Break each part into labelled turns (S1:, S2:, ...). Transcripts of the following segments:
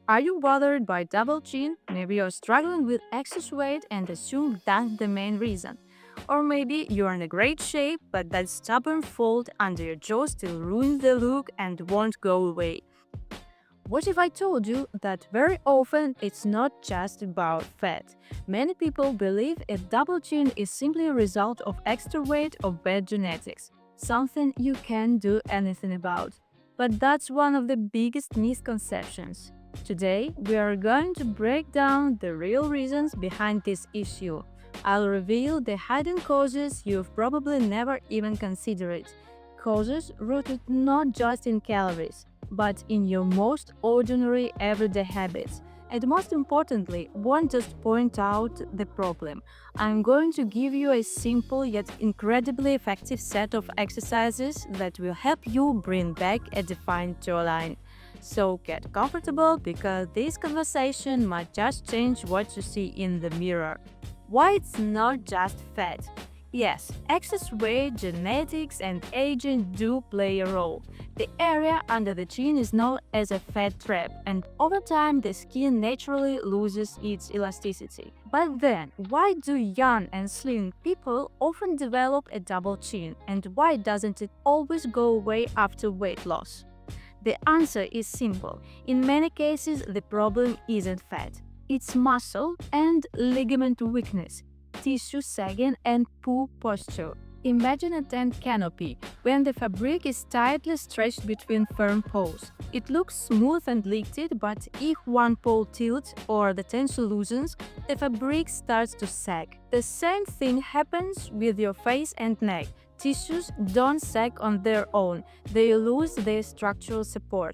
S1: Are you bothered by double chin? Maybe you're struggling with excess weight and assume that's the main reason. Or maybe you're in a great shape, but that stubborn fold under your jaw still ruins the look and won't go away. What if I told you that very often it's not just about fat? Many people believe a double chin is simply a result of extra weight or bad genetics, something you can't do anything about. But that's one of the biggest misconceptions. Today, we are going to break down the real reasons behind this issue. I'll reveal the hidden causes you've probably never even considered. Causes rooted not just in calories, but in your most ordinary everyday habits. And most importantly, won't just point out the problem. I'm going to give you a simple yet incredibly effective set of exercises that will help you bring back a defined jawline. So get comfortable because this conversation might just change what you see in the mirror. Why it's not just fat? Yes, excess weight, genetics, and aging do play a role. The area under the chin is known as a fat trap, and over time the skin naturally loses its elasticity. But then, why do young and slim people often develop a double chin, and why doesn't it always go away after weight loss? The answer is simple. In many cases, the problem isn't fat. It's muscle and ligament weakness, tissue sagging, and poor posture. Imagine a tent canopy when the fabric is tightly stretched between firm poles. It looks smooth and lifted, but if one pole tilts or the tension loosens, the fabric starts to sag. The same thing happens with your face and neck. Tissues don't sag on their own, they lose their structural support.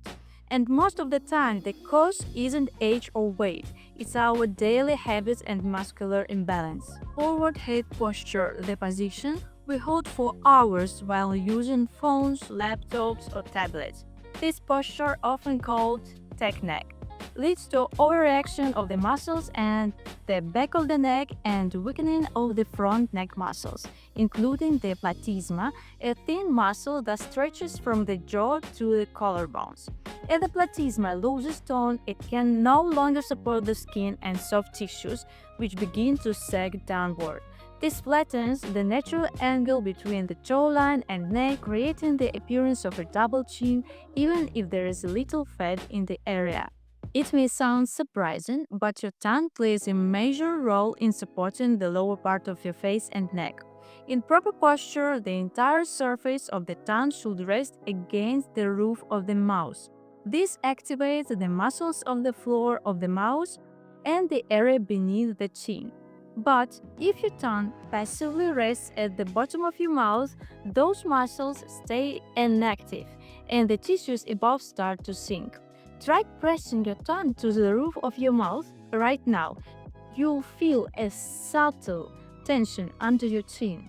S1: And most of the time, the cause isn't age or weight, it's our daily habits and muscular imbalance. Forward head posture, the position we hold for hours while using phones, laptops, or tablets. This posture, often called tech neck, leads to overreaction of the muscles and the back of the neck and weakening of the front neck muscles, including the platysma, a thin muscle that stretches from the jaw to the collarbones. As the platysma loses tone, it can no longer support the skin and soft tissues, which begin to sag downward. This flattens the natural angle between the jawline and neck, creating the appearance of a double chin, even if there is little fat in the area. It may sound surprising, but your tongue plays a major role in supporting the lower part of your face and neck. In proper posture, the entire surface of the tongue should rest against the roof of the mouth. This activates the muscles on the floor of the mouth and the area beneath the chin. But if your tongue passively rests at the bottom of your mouth, those muscles stay inactive and the tissues above start to sink. Try pressing your tongue to the roof of your mouth right now. You'll feel a subtle tension under your chin.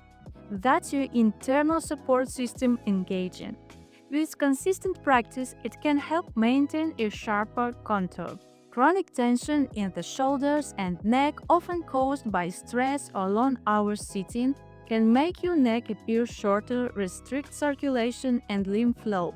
S1: That's your internal support system engaging. With consistent practice, it can help maintain a sharper contour. Chronic tension in the shoulders and neck, often caused by stress or long hours sitting, can make your neck appear shorter, restrict circulation and lymph flow,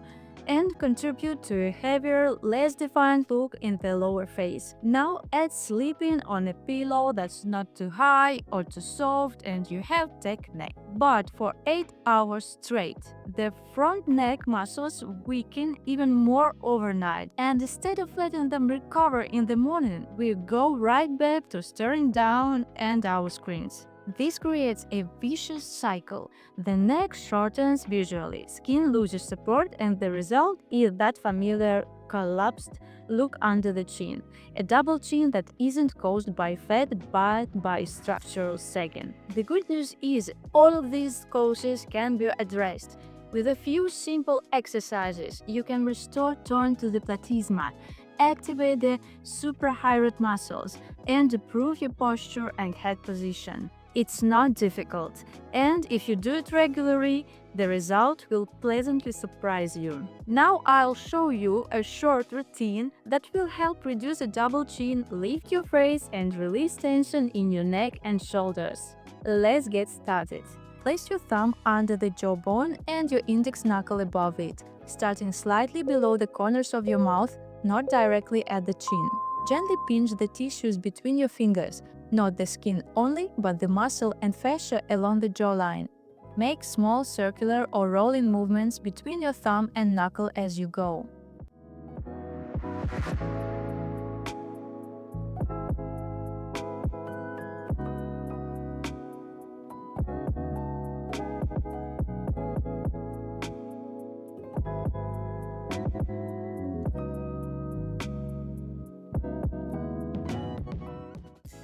S1: and contribute to a heavier, less defined look in the lower face. Now add sleeping on a pillow that's not too high or too soft and you have tech neck. But for 8 hours straight, the front neck muscles weaken even more overnight, and instead of letting them recover in the morning, we go right back to staring down at our screens. This creates a vicious cycle. The neck shortens visually, skin loses support, and the result is that familiar collapsed look under the chin. A double chin that isn't caused by fat but by structural sagging. The good news is all of these causes can be addressed. With a few simple exercises, you can restore tone to the platysma, activate the suprahyoid muscles, and improve your posture and head position. It's not difficult, and if you do it regularly, the result will pleasantly surprise you. Now I'll show you a short routine that will help reduce a double chin, lift your face, and release tension in your neck and shoulders. Let's get started. Place your thumb under the jawbone and your index knuckle above it, starting slightly below the corners of your mouth. not directly at the chin. Gently pinch the tissues between your fingers, not the skin only, but the muscle and fascia along the jawline. Make small circular or rolling movements between your thumb and knuckle as you go.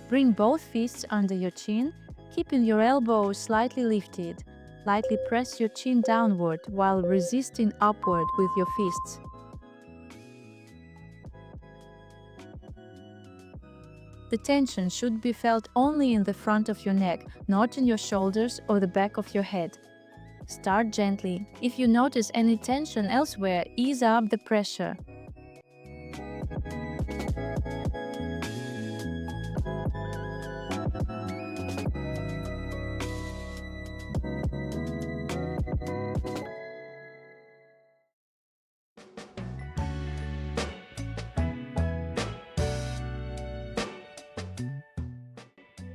S1: Bring both fists under your chin, keeping your elbows slightly lifted. Lightly press your chin downward while resisting upward with your fists. The tension should be felt only in the front of your neck, not in your shoulders or the back of your head. Start gently. If you notice any tension elsewhere, ease up the pressure.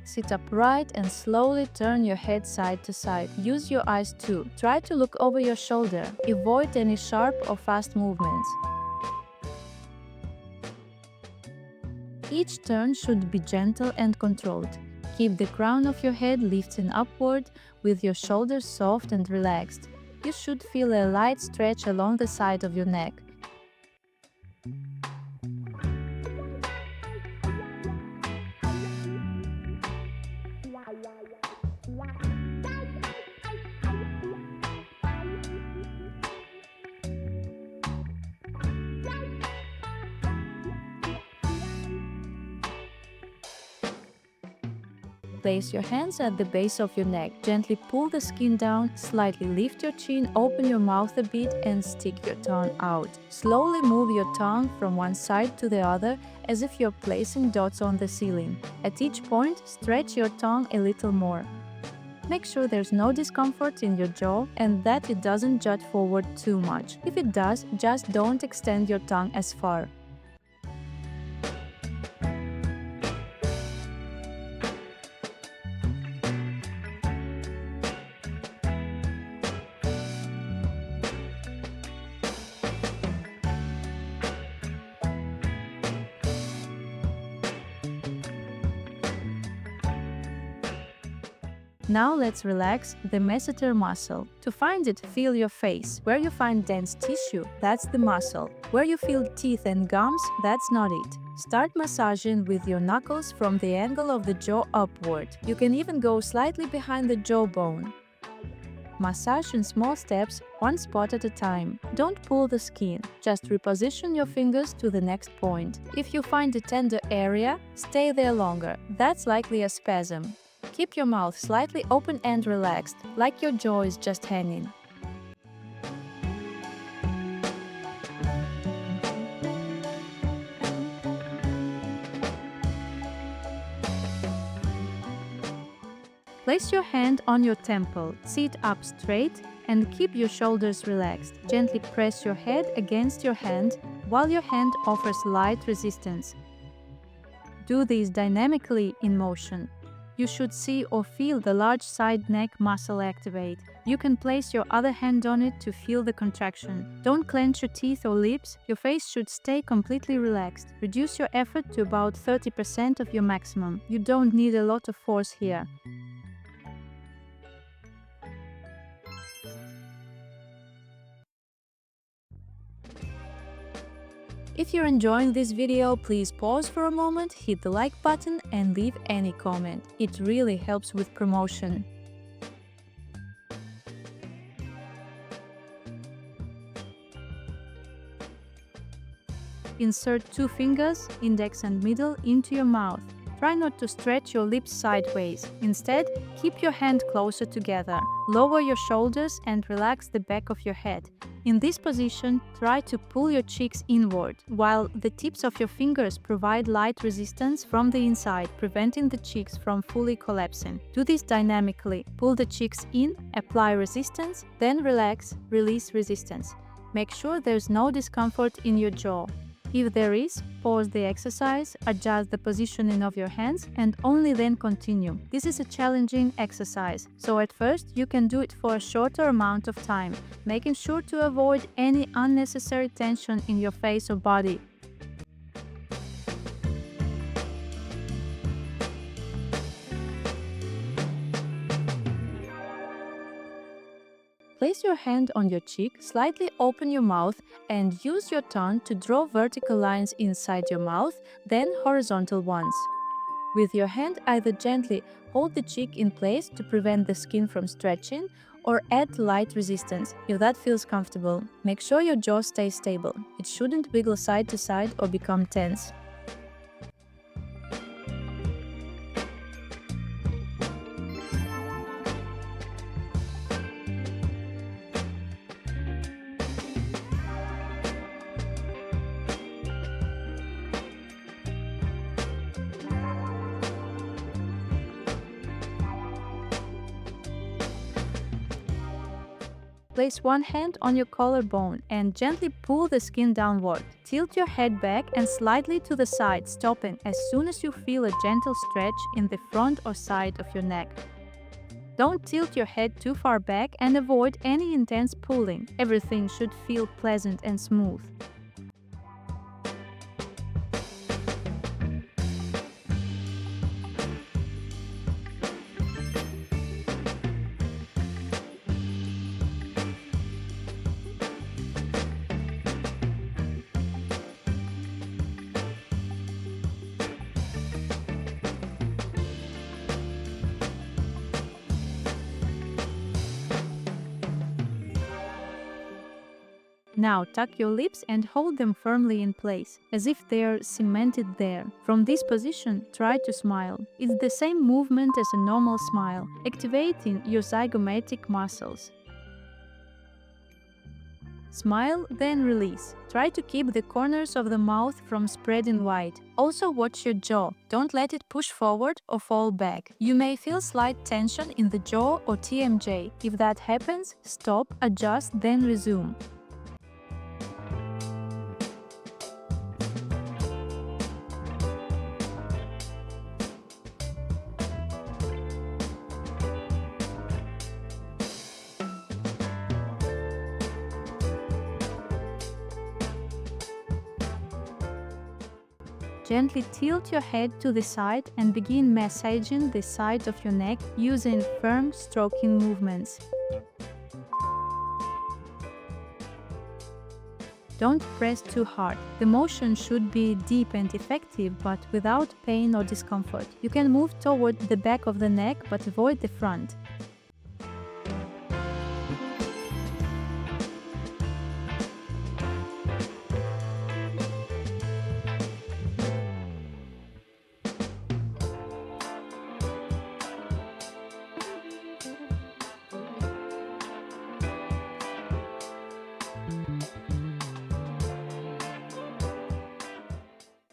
S1: Sit upright and slowly turn your head side to side. Use your eyes too. Try to look over your shoulder. Avoid any sharp or fast movements. Each turn should be gentle and controlled. Keep the crown of your head lifting upward with your shoulders soft and relaxed. You should feel a light stretch along the side of your neck. Place your hands at the base of your neck. Gently pull the skin down, slightly lift your chin, open your mouth a bit and stick your tongue out. Slowly move your tongue from one side to the other as if you're placing dots on the ceiling. At each point, stretch your tongue a little more. Make sure there's no discomfort in your jaw and that it doesn't jut forward too much. If it does, just don't extend your tongue as far. Now let's relax the masseter muscle. To find it, feel your face. Where you find dense tissue, that's the muscle. Where you feel teeth and gums, that's not it. Start massaging with your knuckles from the angle of the jaw upward. You can even go slightly behind the jawbone. Massage in small steps, one spot at a time. Don't pull the skin, just reposition your fingers to the next point. If you find a tender area, stay there longer. That's likely a spasm. Keep your mouth slightly open and relaxed, like your jaw is just hanging. Place your hand on your temple, sit up straight and keep your shoulders relaxed. Gently press your head against your hand while your hand offers light resistance. Do this dynamically in motion. You should see or feel the large side neck muscle activate. You can place your other hand on it to feel the contraction. Don't clench your teeth or lips. Your face should stay completely relaxed. Reduce your effort to about 30% of your maximum. You don't need a lot of force here. If you're enjoying this video, please pause for a moment, hit the like button and leave any comment. It really helps with promotion. Insert 2 fingers, index and middle, into your mouth. Try not to stretch your lips sideways. Instead, keep your hand closer together. Lower your shoulders and relax the back of your head. In this position, try to pull your cheeks inward, while the tips of your fingers provide light resistance from the inside, preventing the cheeks from fully collapsing. Do this dynamically. Pull the cheeks in, apply resistance, then relax, release resistance. Make sure there's no discomfort in your jaw. If there is, pause the exercise, adjust the positioning of your hands, and only then continue. This is a challenging exercise, so at first you can do it for a shorter amount of time, making sure to avoid any unnecessary tension in your face or body. Place your hand on your cheek, slightly open your mouth, and use your tongue to draw vertical lines inside your mouth, then horizontal ones. With your hand, either gently hold the cheek in place to prevent the skin from stretching, or add light resistance if that feels comfortable. Make sure your jaw stays stable. It shouldn't wiggle side to side or become tense. Place one hand on your collarbone and gently pull the skin downward. Tilt your head back and slightly to the side, stopping as soon as you feel a gentle stretch in the front or side of your neck. Don't tilt your head too far back and avoid any intense pulling. Everything should feel pleasant and smooth. Now tuck your lips and hold them firmly in place, as if they're cemented there. From this position, try to smile. It's the same movement as a normal smile, activating your zygomatic muscles. Smile, then release. Try to keep the corners of the mouth from spreading wide. Also watch your jaw. Don't let it push forward or fall back. You may feel slight tension in the jaw or TMJ. If that happens, stop, adjust, then resume. Gently tilt your head to the side and begin massaging the side of your neck using firm stroking movements. Don't press too hard. The motion should be deep and effective, but without pain or discomfort. You can move toward the back of the neck, but avoid the front.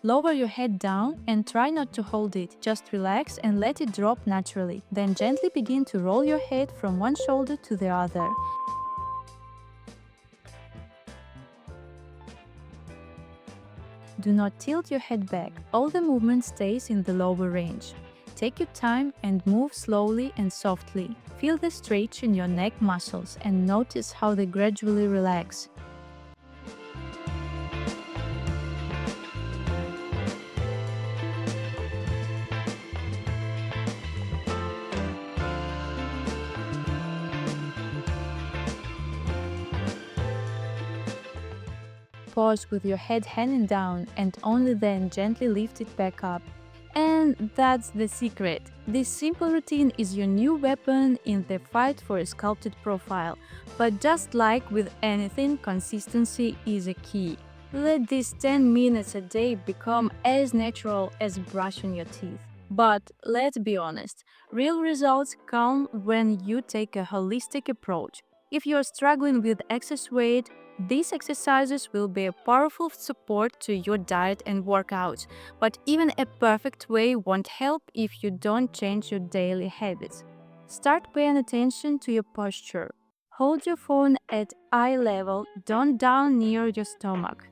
S1: Lower your head down and try not to hold it. Just relax and let it drop naturally. Then gently begin to roll your head from one shoulder to the other. Do not tilt your head back. All the movement stays in the lower range. Take your time and move slowly and softly. Feel the stretch in your neck muscles and notice how they gradually relax. Pause with your head hanging down and only then gently lift it back up. And that's the secret. This simple routine is your new weapon in the fight for a sculpted profile. But just like with anything, consistency is a key. Let these 10 minutes a day become as natural as brushing your teeth. But let's be honest, real results come when you take a holistic approach. If you're struggling with excess weight, these exercises will be a powerful support to your diet and workouts, but even a perfect way won't help if you don't change your daily habits. Start paying attention to your posture. Hold your phone at eye level, don't down near your stomach.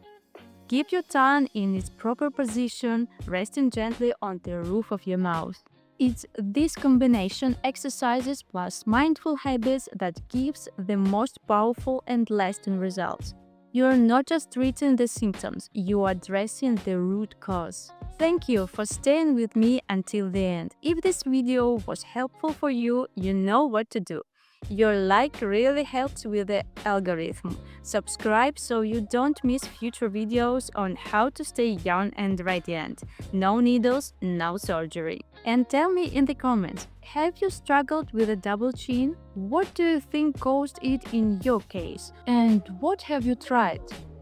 S1: Keep your tongue in its proper position, resting gently on the roof of your mouth. It's this combination exercises plus mindful habits that gives the most powerful and lasting results. You're not just treating the symptoms, you are addressing the root cause. Thank you for staying with me until the end. If this video was helpful for you, you know what to do. Your like really helps with the algorithm. Subscribe so you don't miss future videos on how to stay young and radiant. No needles, no surgery. And tell me in the comments, have you struggled with a double chin? What do you think caused it in your case? And what have you tried?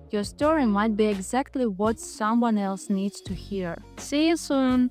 S1: Your story might be exactly what someone else needs to hear. See you soon!